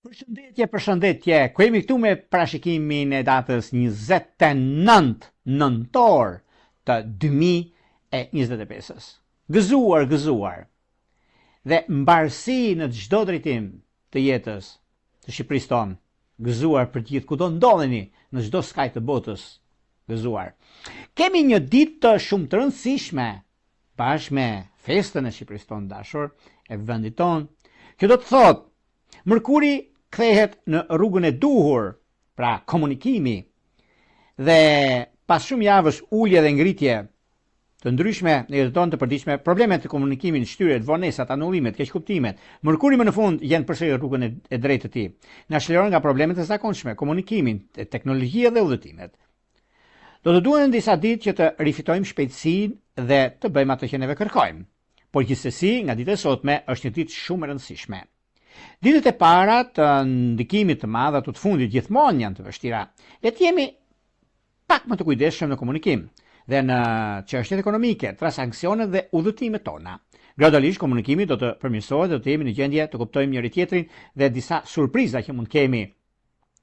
Përshëndetje. Ku jemi këtu me parashikimin e datës 29 nëntor të 2025-ës. Gëzuar dhe mbarësi në çdo drejtim të jetës të Shqipërisë tonë. Gëzuar për të gjithë kudo ndodheni në çdo skaj të botës. Gëzuar. Kemi një ditë të shumë të rëndësishme bashkë me festën e Shqipërisë tonë dashur, e vendit tonë. Kjo do të thotë Mërkuri kthehet në rrugën e duhur, pra komunikimi, dhe pas shumë javësh ulje dhe ngritje të ndryshme në jetën tonë të përditshme, problemet të komunikimit, shtyret, vonesat, anullimet, keqkuptimet, Mërkuri më në fund jenë përsëri rrugën e drejtë të tij. Na shliron nga problemet e zakonshme, komunikimin, teknologjia dhe udhëtimet. Do të duhen disa ditë që të rifitojmë shpejtësinë dhe të bëjmë atë që neve kërkojmë. Por gjithsesi, nga dita e sotme është një ditë shumë e rëndësishme. Ditët e para të ndikimit të madh ato të fundit gjithmonë janë të vështira. Le të jemi pak më të kujdesshëm në komunikim dhe në çështjet ekonomike, transaksionet dhe udhëtimet tona. Gradualisht komunikimi do të përmirësohet dhe do të jemi në gjendje të kuptojmë njëri tjetrin dhe disa surpriza që mund kemi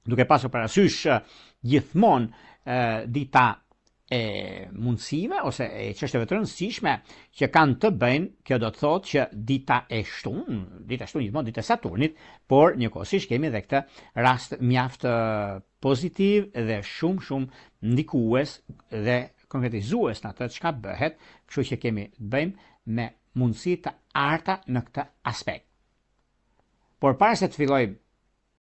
duke pasur parasysh gjithmonë dita e mundësive ose e çështjeve të rëndësishme që kanë të bëjnë, kjo do të thotë që dita e shtunë gjithmonë dita e Saturnit, por njëkohësisht kemi edhe këtë rast mjaft pozitiv dhe shumë ndikues dhe konkretizues në atë çka bëhet, kështu që kemi të bëjmë me mundësi të arta në këtë aspekt. Por para se të fillojmë